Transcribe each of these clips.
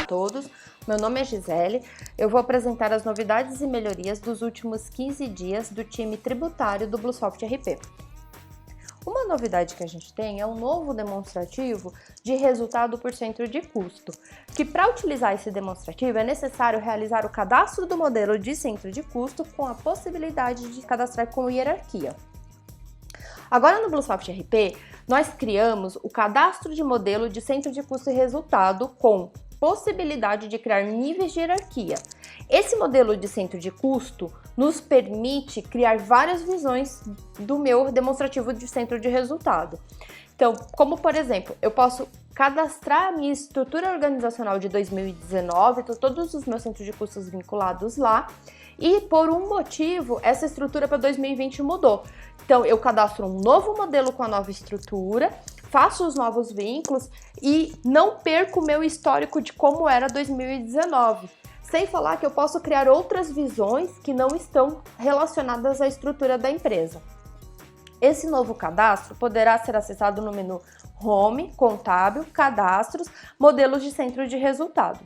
todos, meu nome é Gisele, eu vou apresentar as novidades e melhorias dos últimos 15 dias do time tributário do Bluesoft RP. Uma novidade que a gente tem é um novo demonstrativo de resultado por centro de custo, que para utilizar esse demonstrativo é necessário realizar o cadastro do modelo de centro de custo com a possibilidade de cadastrar com hierarquia. Agora no Bluesoft RP, nós criamos o cadastro de modelo de centro de custo e resultado com possibilidade de criar níveis de hierarquia. Esse modelo de centro de custo nos permite criar várias visões do meu demonstrativo de centro de resultado. Então, como por exemplo, eu posso cadastrar a minha estrutura organizacional de 2019, então todos os meus centros de custos vinculados lá, e por um motivo essa estrutura para 2020 mudou. Então eu cadastro um novo modelo com a nova estrutura, faço os novos vínculos e não perco o meu histórico de como era 2019. Sem falar que eu posso criar outras visões que não estão relacionadas à estrutura da empresa. Esse novo cadastro poderá ser acessado no menu Home, Contábil, Cadastros, Modelos de Centro de Resultado.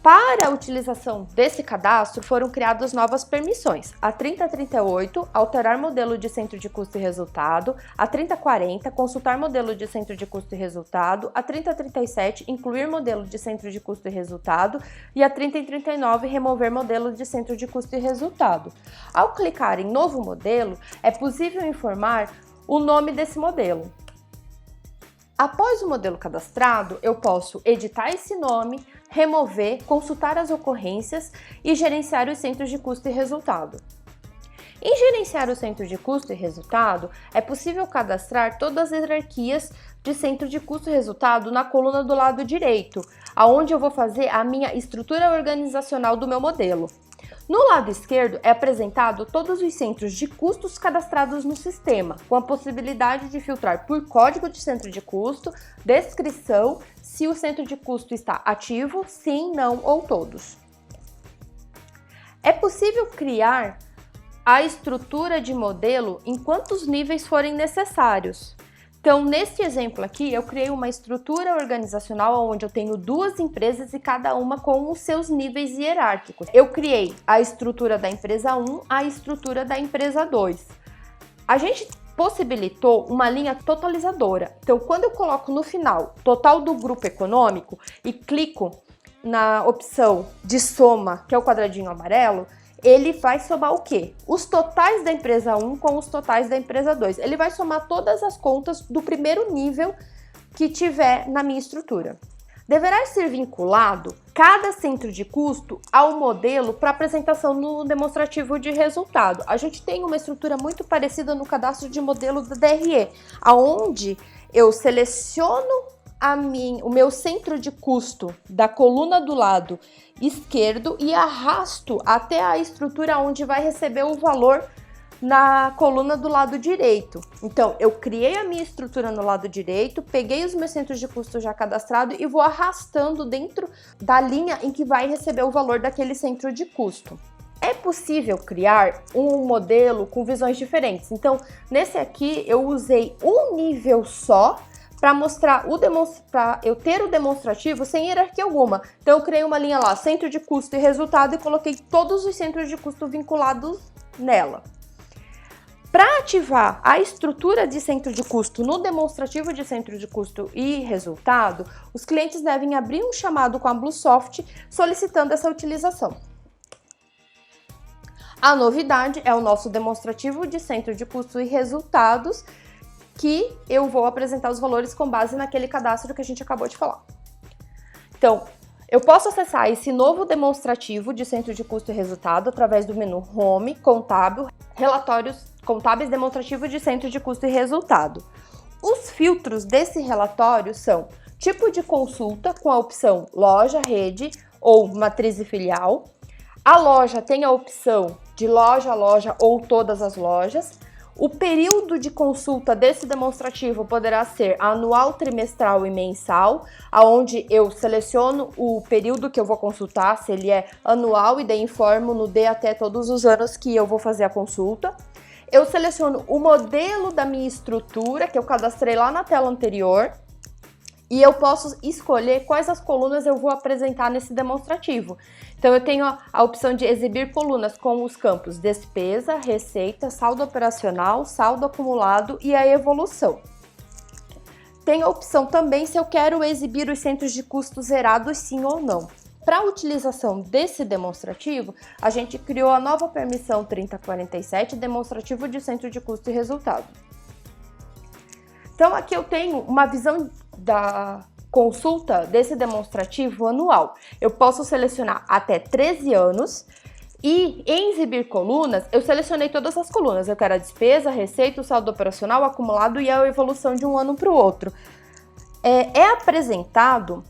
Para a utilização desse cadastro, foram criadas novas permissões. A 3038, alterar modelo de centro de custo e resultado. A 3040, consultar modelo de centro de custo e resultado. A 3037, incluir modelo de centro de custo e resultado. E a 3039, remover modelo de centro de custo e resultado. Ao clicar em novo modelo, é possível informar o nome desse modelo. Após o modelo cadastrado, eu posso editar esse nome, remover, consultar as ocorrências e gerenciar os centros de custo e resultado. Em gerenciar o centro de custo e resultado, é possível cadastrar todas as hierarquias de centro de custo e resultado na coluna do lado direito, onde eu vou fazer a minha estrutura organizacional do meu modelo. No lado esquerdo é apresentado todos os centros de custos cadastrados no sistema, com a possibilidade de filtrar por código de centro de custo, descrição, se o centro de custo está ativo, sim, não ou todos. É possível criar a estrutura de modelo em quantos níveis forem necessários. Então, neste exemplo aqui, eu criei uma estrutura organizacional onde eu tenho duas empresas e cada uma com os seus níveis hierárquicos. Eu criei a estrutura da empresa 1, a estrutura da empresa 2. A gente possibilitou uma linha totalizadora. Então, quando eu coloco no final total do grupo econômico e clico na opção de soma, que é o quadradinho amarelo, ele vai somar o quê? Os totais da empresa 1 com os totais da empresa 2. Ele vai somar todas as contas do primeiro nível que tiver na minha estrutura. Deverá ser vinculado cada centro de custo ao modelo para apresentação no demonstrativo de resultado. A gente tem uma estrutura muito parecida no cadastro de modelo da DRE, onde eu seleciono o meu centro de custo da coluna do lado esquerdo e arrasto até a estrutura onde vai receber o valor na coluna do lado direito. Então, eu criei a minha estrutura no lado direito, peguei os meus centros de custo já cadastrados e vou arrastando dentro da linha em que vai receber o valor daquele centro de custo. É possível criar um modelo com visões diferentes. Então, nesse aqui, eu usei um nível só para mostrar para eu ter o demonstrativo sem hierarquia alguma. Então eu criei uma linha lá, centro de custo e resultado, e coloquei todos os centros de custo vinculados nela. Para ativar a estrutura de centro de custo no demonstrativo de centro de custo e resultado, os clientes devem abrir um chamado com a Bluesoft solicitando essa utilização. A novidade é o nosso demonstrativo de centro de custo e resultados, que eu vou apresentar os valores com base naquele cadastro que a gente acabou de falar. Então, eu posso acessar esse novo demonstrativo de centro de custo e resultado através do menu Home, Contábil, Relatórios Contábeis Demonstrativo de Centro de Custo e Resultado. Os filtros desse relatório são tipo de consulta com a opção Loja, Rede ou Matriz e Filial. A loja tem a opção de loja a loja ou todas as lojas. O período de consulta desse demonstrativo poderá ser anual, trimestral e mensal, onde eu seleciono o período que eu vou consultar, se ele é anual, e daí informo no D até todos os anos que eu vou fazer a consulta. Eu seleciono o modelo da minha estrutura, que eu cadastrei lá na tela anterior, E eu posso escolher quais as colunas eu vou apresentar nesse demonstrativo. Então, eu tenho a opção de exibir colunas com os campos despesa, receita, saldo operacional, saldo acumulado e a evolução. Tem a opção também se eu quero exibir os centros de custo zerados, sim ou não. Para a utilização desse demonstrativo, a gente criou a nova permissão 3047, demonstrativo de centro de custo e resultado. Então, aqui eu tenho uma visão da consulta desse demonstrativo anual. Eu posso selecionar até 13 anos e em exibir colunas, eu selecionei todas as colunas. Eu quero a despesa, a receita, o saldo operacional, o acumulado e a evolução de um ano para o outro. É apresentado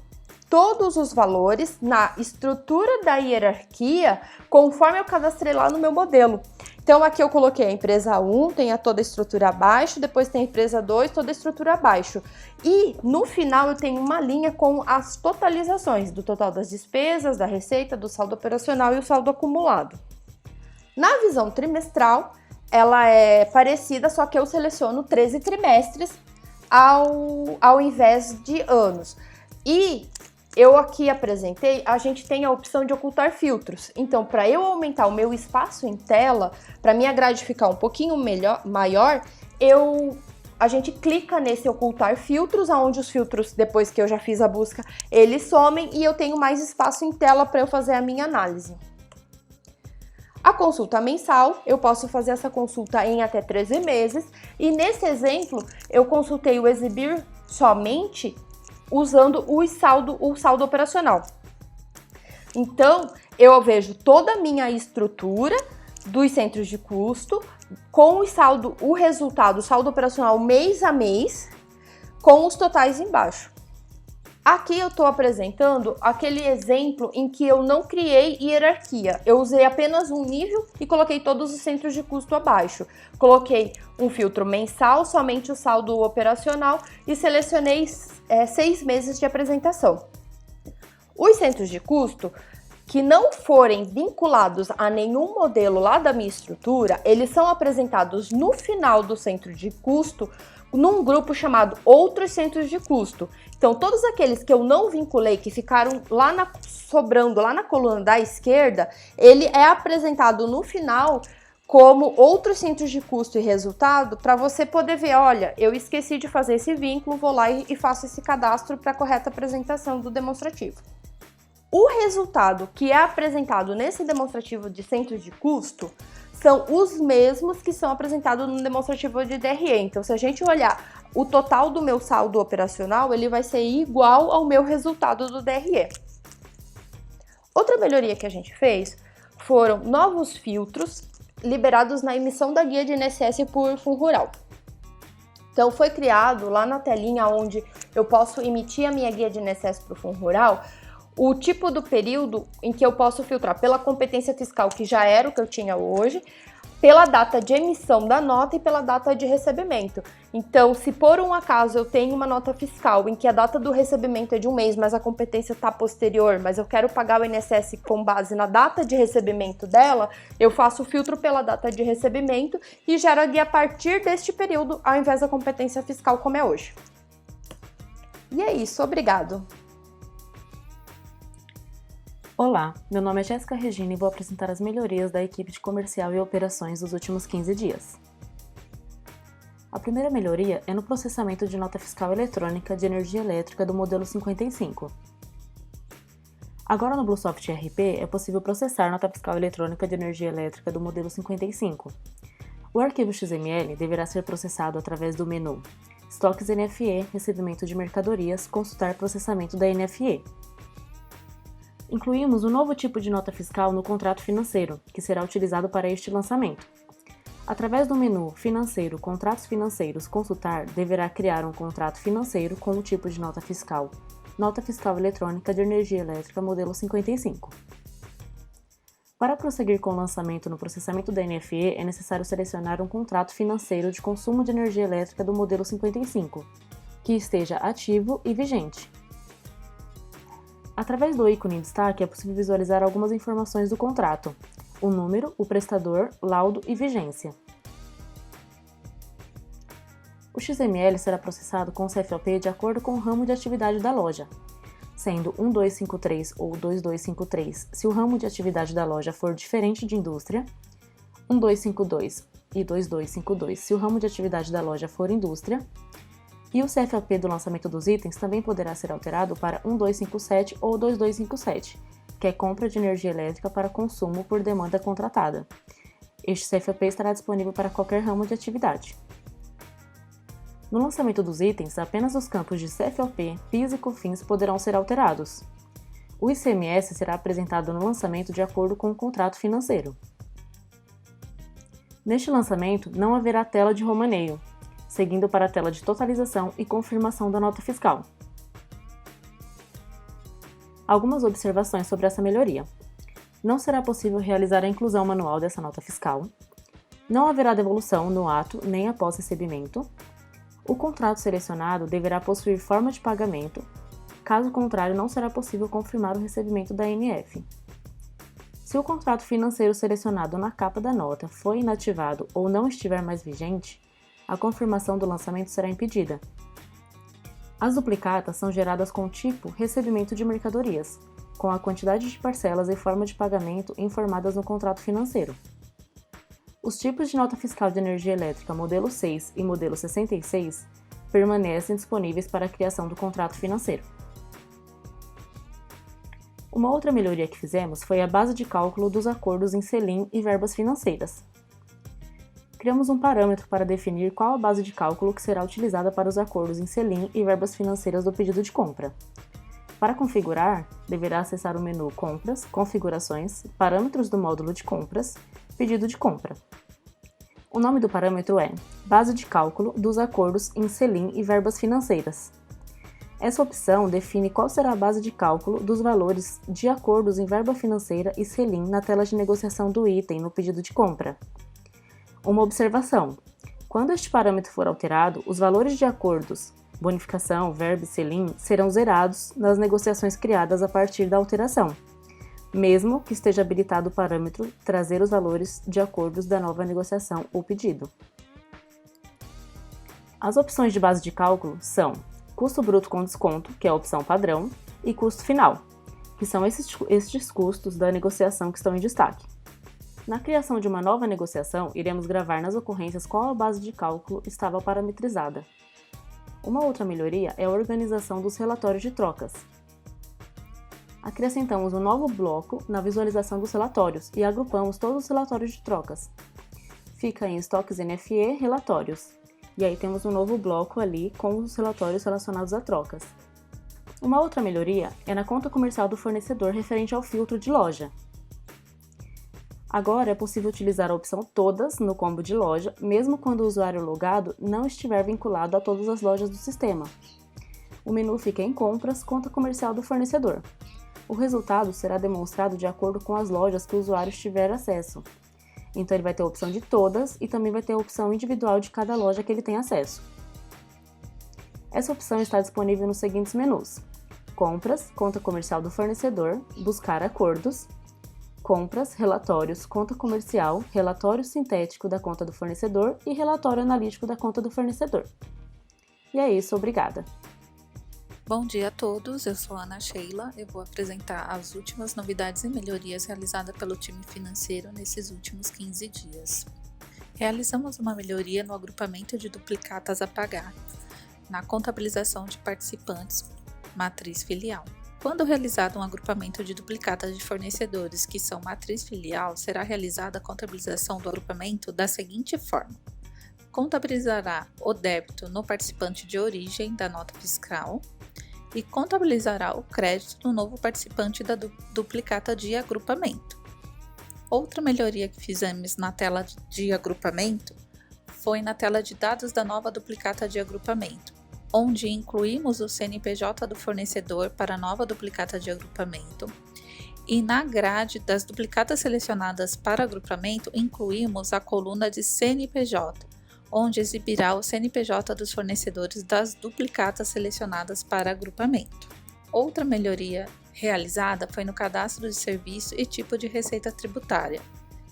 todos os valores na estrutura da hierarquia conforme eu cadastrei lá no meu modelo. Então, aqui eu coloquei a empresa 1, tem toda a estrutura abaixo, depois tem a empresa 2, toda a estrutura abaixo. E no final eu tenho uma linha com as totalizações do total das despesas, da receita, do saldo operacional e o saldo acumulado. Na visão trimestral, ela é parecida, só que eu seleciono 13 trimestres ao invés de anos. E eu aqui apresentei, a gente tem a opção de ocultar filtros. Então, para eu aumentar o meu espaço em tela, para minha grade ficar um pouquinho maior, a gente clica nesse ocultar filtros, onde os filtros, depois que eu já fiz a busca, eles somem e eu tenho mais espaço em tela para eu fazer a minha análise. A consulta mensal, eu posso fazer essa consulta em até 13 meses. E nesse exemplo, eu consultei o exibir somente usando o saldo operacional. Então, eu vejo toda a minha estrutura dos centros de custo com o resultado, o saldo operacional mês a mês, com os totais embaixo. Aqui eu estou apresentando aquele exemplo em que eu não criei hierarquia. Eu usei apenas um nível e coloquei todos os centros de custo abaixo. Coloquei um filtro mensal, somente o saldo operacional e selecionei 6 meses de apresentação. Os centros de custo que não forem vinculados a nenhum modelo lá da minha estrutura, eles são apresentados no final do centro de custo num grupo chamado Outros Centros de Custo. Então, todos aqueles que eu não vinculei, que ficaram sobrando lá na coluna da esquerda, ele é apresentado no final como Outros Centros de Custo e Resultado, para você poder ver, olha, eu esqueci de fazer esse vínculo, vou lá e faço esse cadastro para a correta apresentação do demonstrativo. O resultado que é apresentado nesse demonstrativo de centros de custo são os mesmos que são apresentados no demonstrativo de DRE. Então, se a gente olhar o total do meu saldo operacional, ele vai ser igual ao meu resultado do DRE. Outra melhoria que a gente fez foram novos filtros liberados na emissão da guia de INSS por Fundo Rural. Então, foi criado lá na telinha onde eu posso emitir a minha guia de INSS para o Fundo Rural, o tipo do período em que eu posso filtrar pela competência fiscal, que já era o que eu tinha hoje, pela data de emissão da nota e pela data de recebimento. Então, se por um acaso eu tenho uma nota fiscal em que a data do recebimento é de um mês, mas a competência está posterior, mas eu quero pagar o INSS com base na data de recebimento dela, eu faço o filtro pela data de recebimento e gero a guia a partir deste período, ao invés da competência fiscal como é hoje. E é isso, obrigado! Olá, meu nome é Jéssica Regina e vou apresentar as melhorias da equipe de comercial e operações dos últimos 15 dias. A primeira melhoria é no processamento de nota fiscal eletrônica de energia elétrica do modelo 55. Agora no BlueSoft RP é possível processar nota fiscal eletrônica de energia elétrica do modelo 55. O arquivo XML deverá ser processado através do menu Estoques NFE, Recebimento de Mercadorias, Consultar Processamento da NFE. Incluímos um novo tipo de nota fiscal no contrato financeiro, que será utilizado para este lançamento. Através do menu Financeiro, Contratos Financeiros, Consultar, deverá criar um contrato financeiro com o tipo de nota fiscal eletrônica de energia elétrica modelo 55. Para prosseguir com o lançamento no processamento da NFE, é necessário selecionar um contrato financeiro de consumo de energia elétrica do modelo 55, que esteja ativo e vigente. Através do ícone em destaque é possível visualizar algumas informações do contrato: o número, o prestador, laudo e vigência. O XML será processado com o CFOP de acordo com o ramo de atividade da loja, sendo 1253 ou 2253 se o ramo de atividade da loja for diferente de indústria, 1252 e 2252 se o ramo de atividade da loja for indústria, e o CFOP do lançamento dos itens também poderá ser alterado para 1257 ou 2257, que é compra de energia elétrica para consumo por demanda contratada. Este CFOP estará disponível para qualquer ramo de atividade. No lançamento dos itens, apenas os campos de CFOP, PIS e COFINS poderão ser alterados. O ICMS será apresentado no lançamento de acordo com o contrato financeiro. Neste lançamento, não haverá tela de romaneio, seguindo para a tela de totalização e confirmação da nota fiscal. Algumas observações sobre essa melhoria. Não será possível realizar a inclusão manual dessa nota fiscal. Não haverá devolução no ato nem após recebimento. O contrato selecionado deverá possuir forma de pagamento, caso contrário não será possível confirmar o recebimento da NF. Se o contrato financeiro selecionado na capa da nota foi inativado ou não estiver mais vigente, a confirmação do lançamento será impedida. As duplicatas são geradas com o tipo recebimento de mercadorias, com a quantidade de parcelas e forma de pagamento informadas no contrato financeiro. Os tipos de nota fiscal de energia elétrica modelo 6 e modelo 66 permanecem disponíveis para a criação do contrato financeiro. Uma outra melhoria que fizemos foi a base de cálculo dos acordos em Selim e verbas financeiras. Criamos um parâmetro para definir qual a base de cálculo que será utilizada para os acordos em Selim e verbas financeiras do pedido de compra. Para configurar, deverá acessar o menu Compras, Configurações, Parâmetros do módulo de compras, Pedido de compra. O nome do parâmetro é Base de cálculo dos acordos em Selim e verbas financeiras. Essa opção define qual será a base de cálculo dos valores de acordos em verba financeira e Selim na tela de negociação do item no pedido de compra. Uma observação: quando este parâmetro for alterado, os valores de acordos, bonificação, verba e Selim serão zerados nas negociações criadas a partir da alteração, mesmo que esteja habilitado o parâmetro trazer os valores de acordos da nova negociação ou pedido. As opções de base de cálculo são custo bruto com desconto, que é a opção padrão, e custo final, que são estes custos da negociação que estão em destaque. Na criação de uma nova negociação, iremos gravar nas ocorrências qual a base de cálculo estava parametrizada. Uma outra melhoria é a organização dos relatórios de trocas. Acrescentamos um novo bloco na visualização dos relatórios e agrupamos todos os relatórios de trocas. Fica em estoques NFE Relatórios. E aí temos um novo bloco ali com os relatórios relacionados a trocas. Uma outra melhoria é na conta comercial do fornecedor referente ao filtro de loja. Agora é possível utilizar a opção Todas no combo de loja, mesmo quando o usuário logado não estiver vinculado a todas as lojas do sistema. O menu fica em Compras, Conta comercial do fornecedor. O resultado será demonstrado de acordo com as lojas que o usuário tiver acesso. Então ele vai ter a opção de todas e também vai ter a opção individual de cada loja que ele tem acesso. Essa opção está disponível nos seguintes menus: Compras, Conta comercial do fornecedor, Buscar acordos, Compras, Relatórios, Conta comercial, Relatório sintético da conta do fornecedor e Relatório analítico da conta do fornecedor. E é isso, obrigada! Bom dia a todos, eu sou a Ana Sheila, eu vou apresentar as últimas novidades e melhorias realizadas pelo time financeiro nesses últimos 15 dias. Realizamos uma melhoria no agrupamento de duplicatas a pagar, na contabilização de participantes, matriz filial. Quando realizado um agrupamento de duplicatas de fornecedores que são matriz filial, será realizada a contabilização do agrupamento da seguinte forma: contabilizará o débito no participante de origem da nota fiscal, e contabilizará o crédito no novo participante da duplicata de agrupamento. Outra melhoria que fizemos na tela de agrupamento foi na tela de dados da nova duplicata de agrupamento, onde incluímos o CNPJ do fornecedor para a nova duplicata de agrupamento, e na grade das duplicatas selecionadas para agrupamento incluímos a coluna de CNPJ, onde exibirá o CNPJ dos fornecedores das duplicatas selecionadas para agrupamento. Outra melhoria realizada foi no cadastro de serviço e tipo de receita tributária,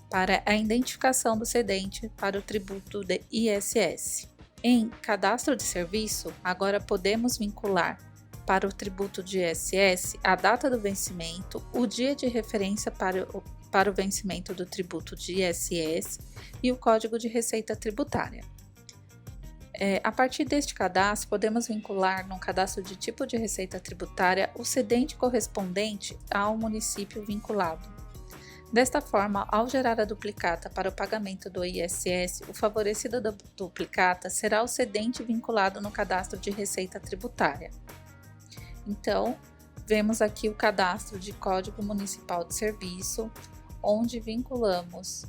para a identificação do cedente para o tributo de ISS. Em cadastro de serviço, agora podemos vincular para o tributo de ISS a data do vencimento, o dia de referência para o vencimento do tributo de ISS e o código de receita tributária. A partir deste cadastro, podemos vincular no cadastro de tipo de receita tributária o cedente correspondente ao município vinculado. Desta forma, ao gerar a duplicata para o pagamento do ISS, o favorecido da duplicata será o cedente vinculado no cadastro de receita tributária. Então, vemos aqui o cadastro de Código Municipal de Serviço, onde vinculamos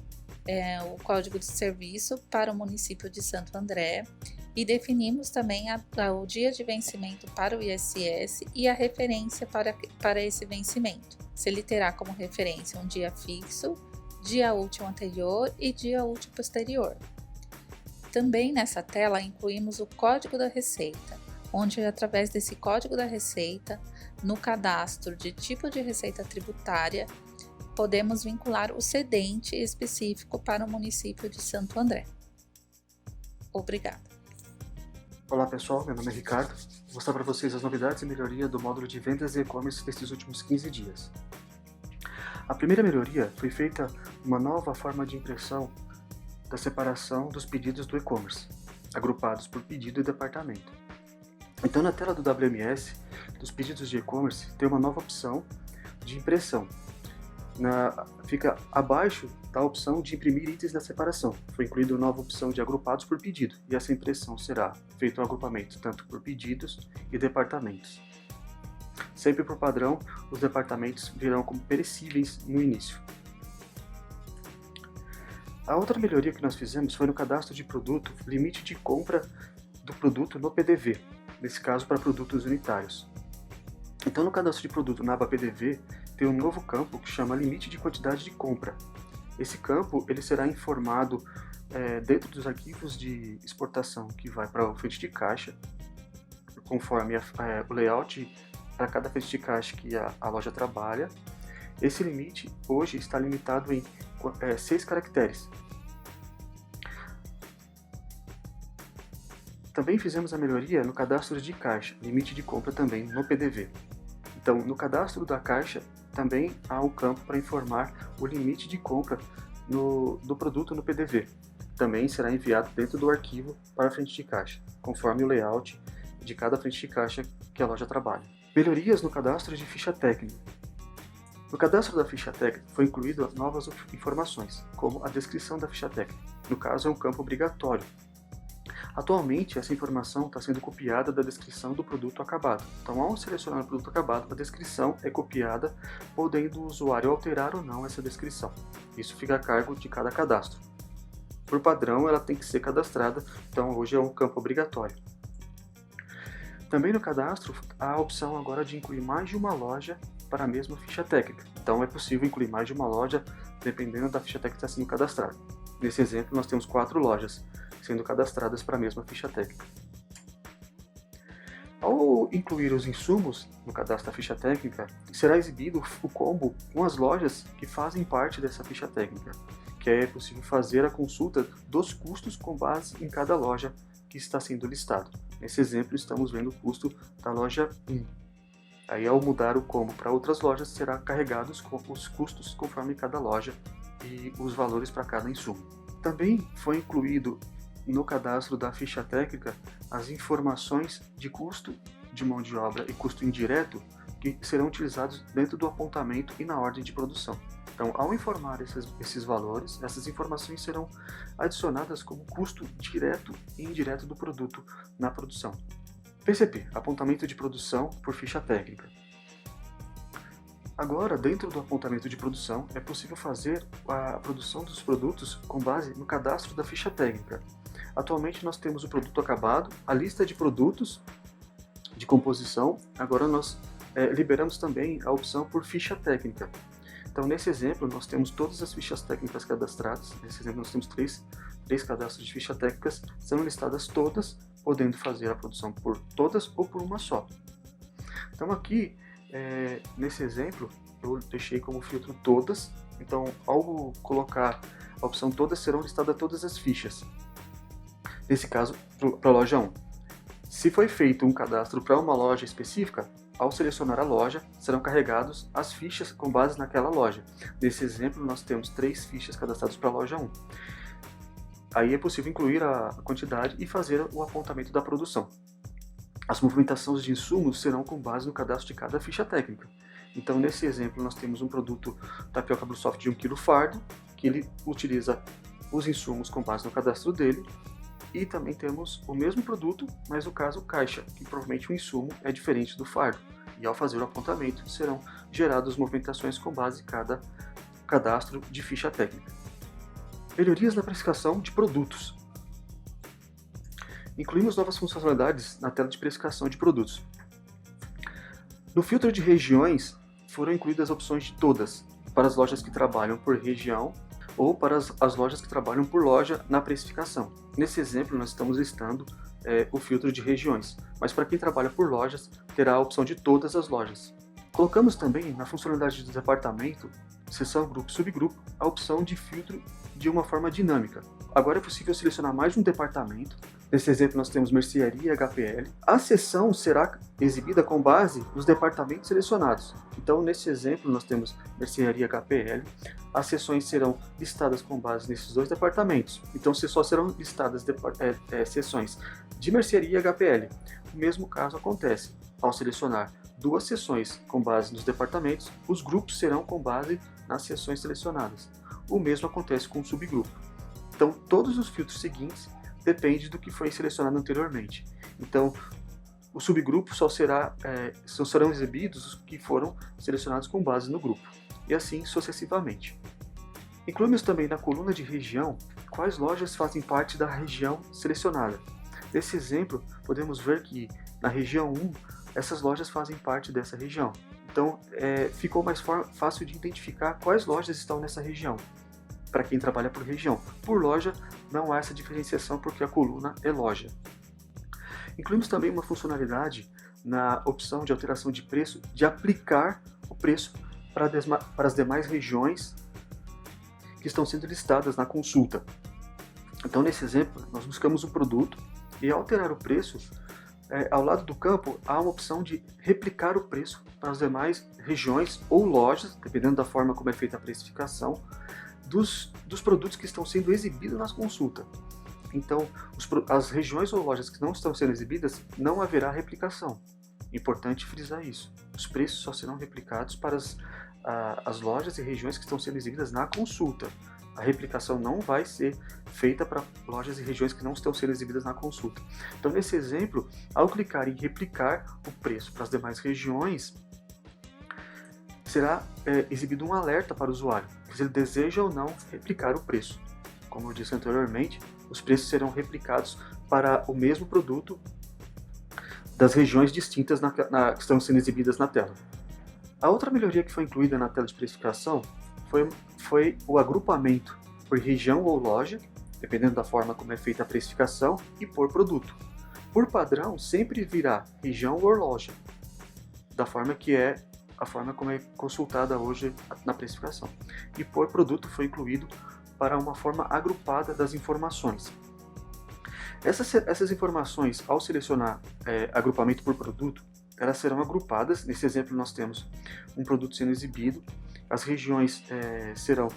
o código de serviço para o município de Santo André e definimos também o dia de vencimento para o ISS e a referência para esse vencimento. Se ele terá como referência um dia fixo, dia útil anterior e dia útil posterior. Também nessa tela incluímos o código da receita, onde através desse código da receita, no cadastro de tipo de receita tributária, podemos vincular o cedente específico para o município de Santo André. Obrigada. Olá pessoal, meu nome é Ricardo. Vou mostrar para vocês as novidades e melhoria do módulo de vendas e e-commerce desses últimos 15 dias. A primeira melhoria foi feita uma nova forma de impressão da separação dos pedidos do e-commerce, agrupados por pedido e departamento. Então na tela do WMS, dos pedidos de e-commerce, tem uma nova opção de impressão. Fica abaixo da opção de imprimir itens na separação. Foi incluída uma nova opção de agrupados por pedido, e essa impressão será feito um agrupamento tanto por pedidos e departamentos. Sempre por padrão, os departamentos virão como perecíveis no início. A outra melhoria que nós fizemos foi no cadastro de produto, limite de compra do produto no PDV, nesse caso para produtos unitários. Então no cadastro de produto na aba PDV, tem um novo campo que chama limite de quantidade de compra. Esse campo ele será informado dentro dos arquivos de exportação que vai para a frente de caixa, conforme o layout para cada frente de caixa que a loja trabalha. Esse limite hoje está limitado em 6 caracteres. Também fizemos a melhoria no cadastro de caixa, limite de compra também no PDV. Então, no cadastro da caixa, também há um campo para informar o limite de compra do produto no PDV. Também será enviado dentro do arquivo para a frente de caixa, conforme o layout de cada frente de caixa que a loja trabalha. Melhorias no cadastro de ficha técnica. No cadastro da ficha técnica foi incluído novas informações, como a descrição da ficha técnica. No caso, é um campo obrigatório. Atualmente, essa informação está sendo copiada da descrição do produto acabado. Então, ao selecionar o produto acabado, a descrição é copiada, podendo o usuário alterar ou não essa descrição. Isso fica a cargo de cada cadastro. Por padrão, ela tem que ser cadastrada, então hoje é um campo obrigatório. Também no cadastro, há a opção agora de incluir mais de uma loja para a mesma ficha técnica. Então, é possível incluir mais de uma loja, dependendo da ficha técnica que está sendo cadastrada. Nesse exemplo, nós temos 4 lojas sendo cadastradas para a mesma ficha técnica. Ao incluir os insumos no cadastro da ficha técnica, será exibido o combo com as lojas que fazem parte dessa ficha técnica, que é possível fazer a consulta dos custos com base em cada loja que está sendo listado. Nesse exemplo, estamos vendo o custo da loja 1. Aí, ao mudar o combo para outras lojas, será carregados os custos conforme cada loja e os valores para cada insumo. Também foi incluído no cadastro da ficha técnica as informações de custo de mão de obra e custo indireto que serão utilizados dentro do apontamento e na ordem de produção. Então, ao informar esses valores, essas informações serão adicionadas como custo direto e indireto do produto na produção. PCP, apontamento de produção por ficha técnica. Agora, dentro do apontamento de produção, é possível fazer a produção dos produtos com base no cadastro da ficha técnica. Atualmente nós temos o produto acabado, a lista de produtos de composição. Agora nós liberamos também a opção por ficha técnica. Então, nesse exemplo, nós temos todas as fichas técnicas cadastradas. Nesse exemplo, nós temos três cadastros de fichas técnicas, são listadas todas, podendo fazer a produção por todas ou por uma só. Então, aqui, nesse exemplo, eu deixei como filtro todas. Então, ao colocar a opção todas, serão listadas todas as fichas. nesse caso para a loja 1. Se foi feito um cadastro para uma loja específica, ao selecionar a loja, serão carregados as fichas com base naquela loja. Nesse exemplo, nós temos 3 fichas cadastradas para a loja 1. Aí é possível incluir a quantidade e fazer o apontamento da produção. As movimentações de insumos serão com base no cadastro de cada ficha técnica. Então, nesse exemplo, nós temos um produto tapioca BlueSoft de 1 kg fardo, que ele utiliza os insumos com base no cadastro dele. E também temos o mesmo produto, mas no caso caixa, que provavelmente o insumo é diferente do fardo. E ao fazer o apontamento, serão geradas movimentações com base em cada cadastro de ficha técnica. Melhorias na precificação de produtos. Incluímos novas funcionalidades na tela de precificação de produtos. No filtro de regiões, foram incluídas opções de todas, para as lojas que trabalham por região ou para as lojas que trabalham por loja na precificação. Nesse exemplo, nós estamos listando o filtro de regiões, mas para quem trabalha por lojas, terá a opção de todas as lojas. Colocamos também na funcionalidade do departamento, seção, grupo, subgrupo, a opção de filtro de uma forma dinâmica. Agora é possível selecionar mais de um departamento. Nesse exemplo, nós temos mercearia e HPL. A seção será exibida com base nos departamentos selecionados. Então, nesse exemplo, nós temos mercearia e HPL. As seções serão listadas com base nesses 2 departamentos. Então, só serão listadas seções de mercearia e HPL. O mesmo caso acontece. Ao selecionar 2 seções com base nos departamentos, os grupos serão com base nas seções selecionadas. O mesmo acontece com o subgrupo. Então, todos os filtros seguintes dependem do que foi selecionado anteriormente. Então, o subgrupo só serão exibidos os que foram selecionados com base no grupo, e assim sucessivamente. Incluímos também na coluna de região quais lojas fazem parte da região selecionada. Nesse exemplo, podemos ver que na região 1, essas lojas fazem parte dessa região. Então, ficou mais fácil de identificar quais lojas estão nessa região, para quem trabalha por região. Por loja, não há essa diferenciação porque a coluna é loja. Incluímos também uma funcionalidade na opção de alteração de preço, de aplicar o preço para as demais regiões que estão sendo listadas na consulta. Então, nesse exemplo, nós buscamos um produto e ao alterar o preço, ao lado do campo, há uma opção de replicar o preço para as demais regiões ou lojas, dependendo da forma como é feita a precificação, dos produtos que estão sendo exibidos nas consultas. Então, as regiões ou lojas que não estão sendo exibidas, não haverá replicação. Importante frisar isso. Os preços só serão replicados para as lojas e regiões que estão sendo exibidas na consulta. A replicação não vai ser feita para lojas e regiões que não estão sendo exibidas na consulta. Então, nesse exemplo, ao clicar em replicar o preço para as demais regiões, será exibido um alerta para o usuário, se ele deseja ou não replicar o preço. Como eu disse anteriormente, os preços serão replicados para o mesmo produto das regiões distintas que estão sendo exibidas na tela. A outra melhoria que foi incluída na tela de precificação foi o agrupamento por região ou loja, dependendo da forma como é feita a precificação, e por produto. Por padrão, sempre virá região ou loja, da forma que é a forma como é consultada hoje na precificação. E por produto foi incluído para uma forma agrupada das informações. Essas informações, ao selecionar agrupamento por produto, elas serão agrupadas. Nesse exemplo nós temos um produto sendo exibido, as regiões serão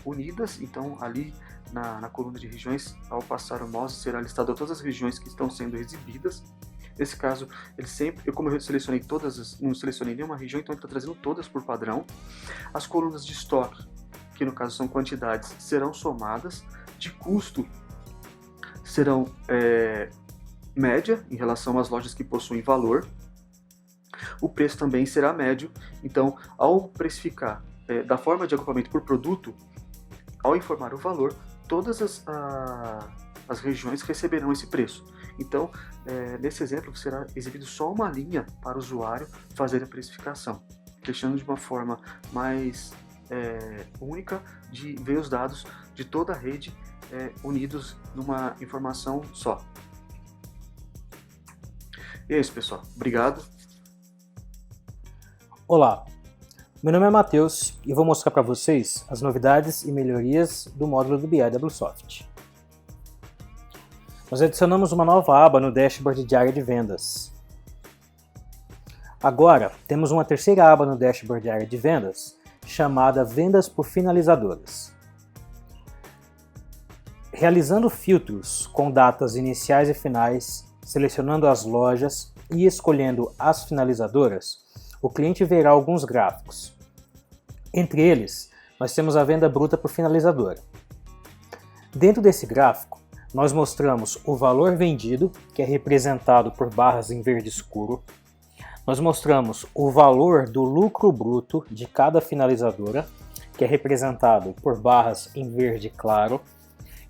unidas, então ali na coluna de regiões, ao passar o mouse, será listado todas as regiões que estão sendo exibidas. Nesse caso, como eu selecionei todas, não selecionei nenhuma região, então ele está trazendo todas por padrão. As colunas de estoque, que no caso são quantidades, serão somadas. De custo, serão média em relação às lojas que possuem valor. O preço também será médio, então ao precificar da forma de agrupamento por produto, ao informar o valor, todas as regiões receberão esse preço. Então, nesse exemplo, será exibido só uma linha para o usuário fazer a precificação, deixando de uma forma mais única de ver os dados de toda a rede unidos numa informação só. E é isso, pessoal. Obrigado. Olá, meu nome é Matheus e vou mostrar para vocês as novidades e melhorias do módulo do BI da BlueSoft. nós adicionamos uma nova aba no dashboard de área de vendas. Agora, temos uma terceira aba no dashboard de área de vendas, chamada Vendas por Finalizadoras. Realizando filtros com datas iniciais e finais, selecionando as lojas e escolhendo as finalizadoras, o cliente verá alguns gráficos. Entre eles, nós temos a venda bruta por finalizadora. Dentro desse gráfico, nós mostramos o valor vendido, que é representado por barras em verde escuro. Nós mostramos o valor do lucro bruto de cada finalizadora, que é representado por barras em verde claro.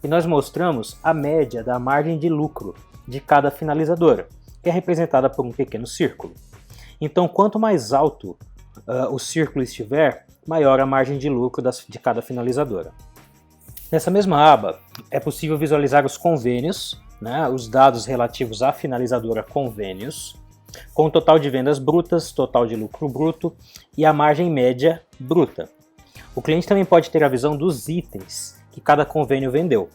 E nós mostramos a média da margem de lucro de cada finalizadora, que é representada por um pequeno círculo. Então, quanto mais alto o círculo estiver, maior a margem de lucro de cada finalizadora. Nessa mesma aba, é possível visualizar os convênios, né, os dados relativos à finalizadora convênios, com o total de vendas brutas, total de lucro bruto e a margem média bruta. O cliente também pode ter a visão dos itens que cada convênio vendeu.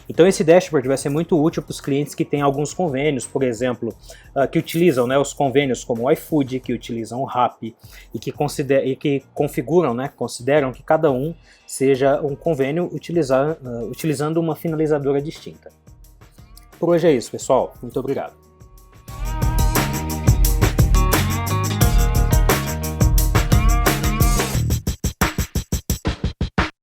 Então esse dashboard vai ser muito útil para os clientes que têm alguns convênios, por exemplo, que utilizam, né, os convênios como o iFood, que utilizam o Rappi e que configuram, né, consideram que cada um seja um convênio utilizando uma finalizadora distinta. Por hoje é isso, pessoal. Muito obrigado.